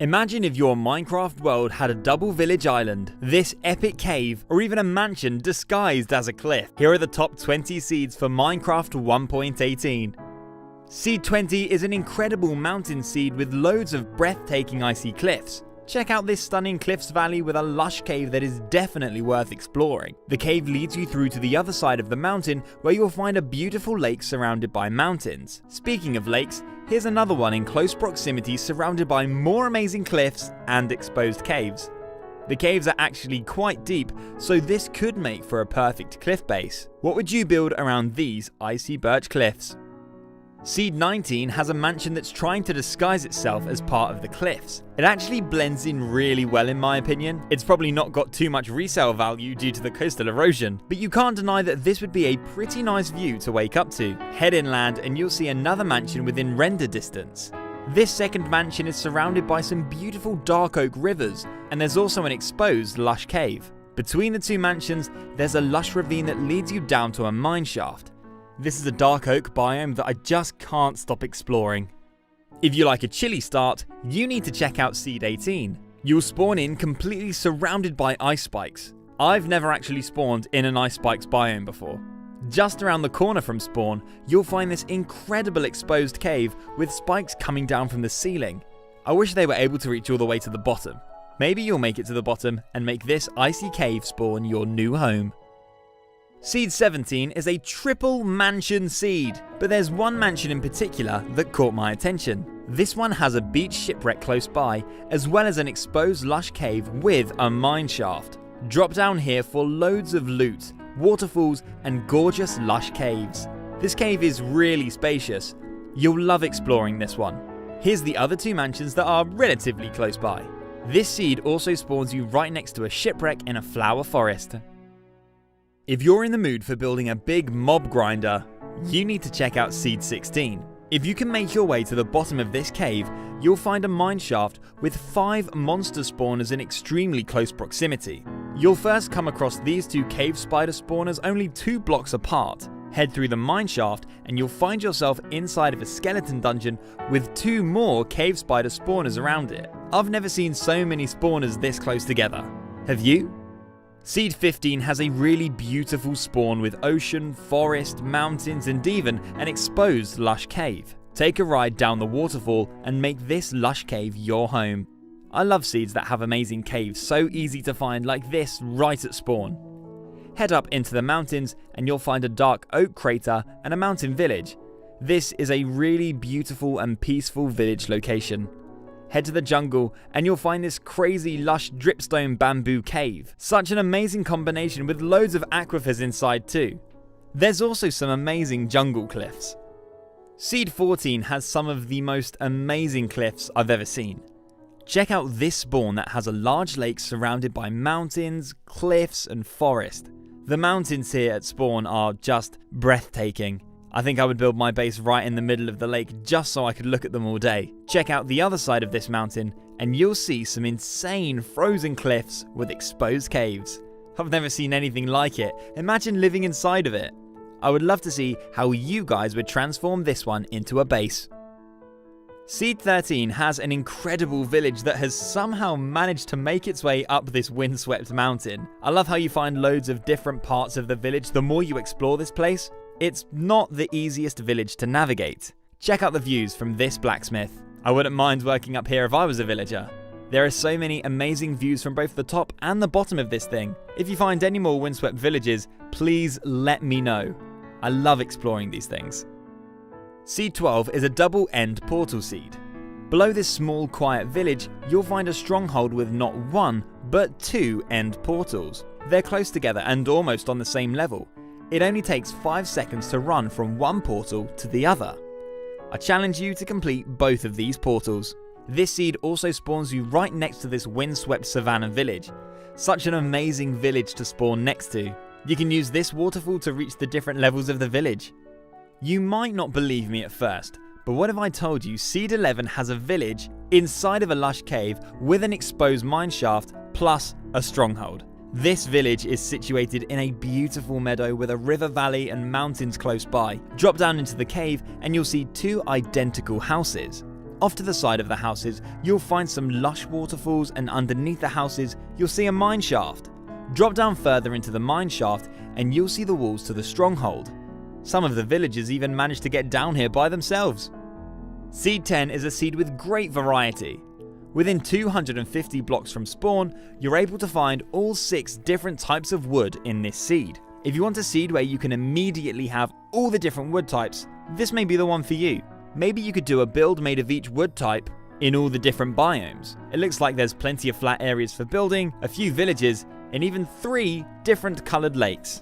Imagine if your Minecraft world had a double village island, this epic cave, or even a mansion disguised as a cliff. Here are the top 20 seeds for Minecraft 1.18. Seed 20 is an incredible mountain seed with loads of breathtaking icy cliffs. Check out this stunning cliffs valley with a lush cave that is definitely worth exploring. The cave leads you through to the other side of the mountain where you'll find a beautiful lake surrounded by mountains. Speaking of lakes, here's another one in close proximity surrounded by more amazing cliffs and exposed caves. The caves are actually quite deep, so this could make for a perfect cliff base. What would you build around these icy birch cliffs? Seed 19 has a mansion that's trying to disguise itself as part of the cliffs. It actually blends in really well in my opinion. It's probably not got too much resale value due to the coastal erosion, but you can't deny that this would be a pretty nice view to wake up to. Head inland and you'll see another mansion within render distance. This second mansion is surrounded by some beautiful dark oak rivers, and there's also an exposed lush cave. Between the two mansions, there's a lush ravine that leads you down to a mine shaft. This is a dark oak biome that I just can't stop exploring. If you like a chilly start, you need to check out Seed 18. You'll spawn in completely surrounded by ice spikes. I've never actually spawned in an ice spikes biome before. Just around the corner from spawn, you'll find this incredible exposed cave with spikes coming down from the ceiling. I wish they were able to reach all the way to the bottom. Maybe you'll make it to the bottom and make this icy cave spawn your new home. Seed 17 is a triple mansion seed, but there's one mansion in particular that caught my attention. This one has a beach shipwreck close by, as well as an exposed lush cave with a mine shaft. Drop down here for loads of loot, waterfalls, and gorgeous lush caves. This cave is really spacious. You'll love exploring this one. Here's the other two mansions that are relatively close by. This seed also spawns you right next to a shipwreck in a flower forest. If you're in the mood for building a big mob grinder, you need to check out Seed 16. If you can make your way to the bottom of this cave, you'll find a mine shaft with 5 monster spawners in extremely close proximity. You'll first come across these 2 cave spider spawners only 2 blocks apart. Head through the mine shaft and you'll find yourself inside of a skeleton dungeon with 2 more cave spider spawners around it. I've never seen so many spawners this close together. Have you? Seed 15 has a really beautiful spawn with ocean, forest, mountains, and even an exposed lush cave. Take a ride down the waterfall and make this lush cave your home. I love seeds that have amazing caves so easy to find like this right at spawn. Head up into the mountains and you'll find a dark oak crater and a mountain village. This is a really beautiful and peaceful village location. Head to the jungle and you'll find this crazy lush dripstone bamboo cave. Such an amazing combination with loads of aquifers inside too. There's also some amazing jungle cliffs. Seed 14 has some of the most amazing cliffs I've ever seen. Check out this spawn that has a large lake surrounded by mountains, cliffs and forest. The mountains here at spawn are just breathtaking. I think I would build my base right in the middle of the lake just so I could look at them all day. Check out the other side of this mountain and you'll see some insane frozen cliffs with exposed caves. I've never seen anything like it. Imagine living inside of it. I would love to see how you guys would transform this one into a base. Seed 13 has an incredible village that has somehow managed to make its way up this windswept mountain. I love how you find loads of different parts of the village the more you explore this place. It's not the easiest village to navigate. Check out the views from this blacksmith. I wouldn't mind working up here if I was a villager. There are so many amazing views from both the top and the bottom of this thing. If you find any more windswept villages, please let me know. I love exploring these things. Seed 12 is a double-end portal seed. Below this small quiet village, you'll find a stronghold with not 1, but 2 end portals. They're close together and almost on the same level. It only takes 5 seconds to run from one portal to the other. I challenge you to complete both of these portals. This seed also spawns you right next to this windswept savannah village. Such an amazing village to spawn next to. You can use this waterfall to reach the different levels of the village. You might not believe me at first, but what if I told you Seed 11 has a village inside of a lush cave with an exposed mine shaft plus a stronghold? This village is situated in a beautiful meadow with a river valley and mountains close by. Drop down into the cave and you'll see 2 identical houses. Off to the side of the houses, you'll find some lush waterfalls, and underneath the houses, you'll see a mine shaft. Drop down further into the mine shaft and you'll see the walls to the stronghold. Some of the villagers even managed to get down here by themselves. Seed 10 is a seed with great variety. Within 250 blocks from spawn, you're able to find all 6 different types of wood in this seed. If you want a seed where you can immediately have all the different wood types, this may be the one for you. Maybe you could do a build made of each wood type in all the different biomes. It looks like there's plenty of flat areas for building, a few villages, and even 3 different coloured lakes.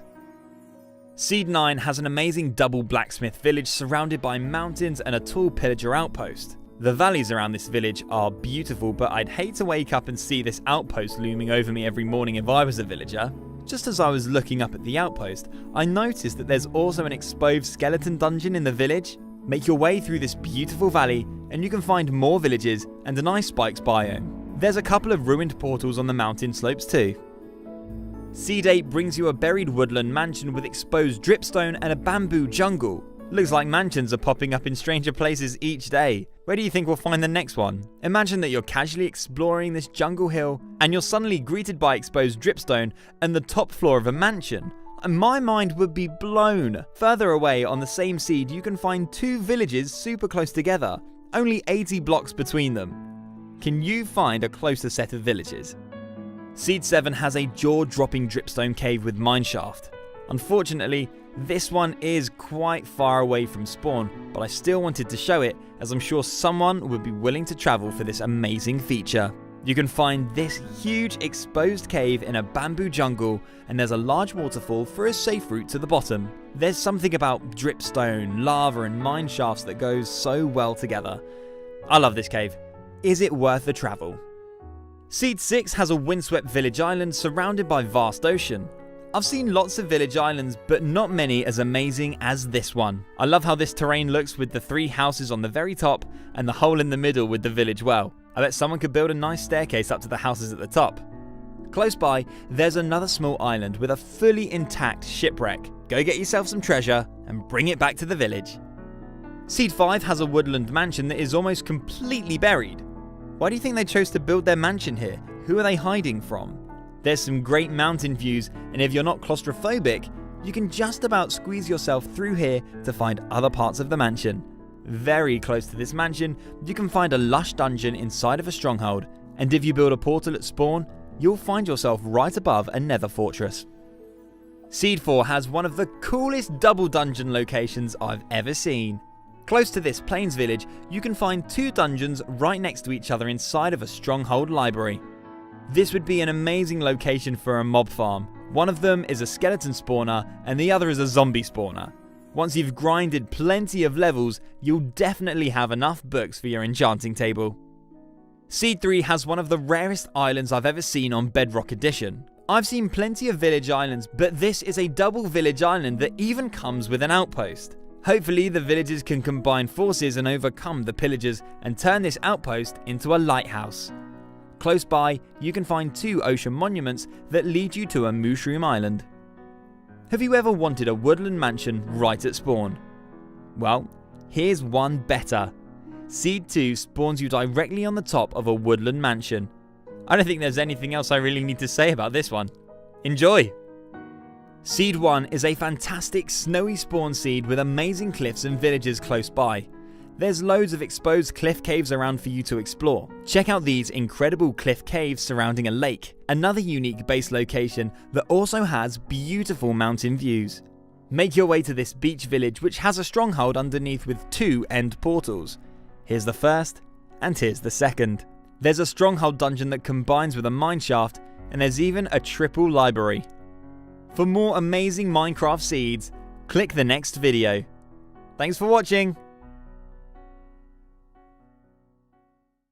Seed 9 has an amazing double blacksmith village surrounded by mountains and a tall pillager outpost. The valleys around this village are beautiful, but I'd hate to wake up and see this outpost looming over me every morning if I was a villager. Just as I was looking up at the outpost, I noticed that there's also an exposed skeleton dungeon in the village. Make your way through this beautiful valley and you can find more villages and an ice spikes biome. There's a couple of ruined portals on the mountain slopes too. Seed 8 brings you a buried woodland mansion with exposed dripstone and a bamboo jungle. Looks like mansions are popping up in stranger places each day. Where do you think we'll find the next one? Imagine that you're casually exploring this jungle hill and you're suddenly greeted by exposed dripstone and the top floor of a mansion. My mind would be blown. Further away on the same seed you can find 2 villages super close together, only 80 blocks between them. Can you find a closer set of villages? Seed 7 has a jaw-dropping dripstone cave with mineshaft. Unfortunately, this one is quite far away from spawn, but I still wanted to show it as I'm sure someone would be willing to travel for this amazing feature. You can find this huge exposed cave in a bamboo jungle, and there's a large waterfall for a safe route to the bottom. There's something about dripstone, lava and mine shafts that goes so well together. I love this cave. Is it worth the travel? Seed 6 has a windswept village island surrounded by vast ocean. I've seen lots of village islands, but not many as amazing as this one. I love how this terrain looks with the 3 houses on the very top and the hole in the middle with the village well. I bet someone could build a nice staircase up to the houses at the top. Close by, there's another small island with a fully intact shipwreck. Go get yourself some treasure and bring it back to the village. Seed 5 has a woodland mansion that is almost completely buried. Why do you think they chose to build their mansion here? Who are they hiding from? There's some great mountain views, and if you're not claustrophobic, you can just about squeeze yourself through here to find other parts of the mansion. Very close to this mansion, you can find a lush dungeon inside of a stronghold, and if you build a portal at spawn, you'll find yourself right above a nether fortress. Seed 4 has one of the coolest double dungeon locations I've ever seen. Close to this plains village, you can find 2 dungeons right next to each other inside of a stronghold library. This would be an amazing location for a mob farm. One of them is a skeleton spawner and the other is a zombie spawner. Once you've grinded plenty of levels, you'll definitely have enough books for your enchanting table. Seed 3 has one of the rarest islands I've ever seen on Bedrock Edition. I've seen plenty of village islands, but this is a double village island that even comes with an outpost. Hopefully the villagers can combine forces and overcome the pillagers and turn this outpost into a lighthouse. Close by, you can find 2 ocean monuments that lead you to a mushroom island. Have you ever wanted a woodland mansion right at spawn? Well, here's one better. Seed 2 spawns you directly on the top of a woodland mansion. I don't think there's anything else I really need to say about this one. Enjoy! Seed 1 is a fantastic snowy spawn seed with amazing cliffs and villages close by. There's loads of exposed cliff caves around for you to explore. Check out these incredible cliff caves surrounding a lake, another unique base location that also has beautiful mountain views. Make your way to this beach village which has a stronghold underneath with 2 end portals. Here's the first, and here's the second. There's a stronghold dungeon that combines with a mineshaft, and there's even a triple library. For more amazing Minecraft seeds, click the next video. Thanks for watching!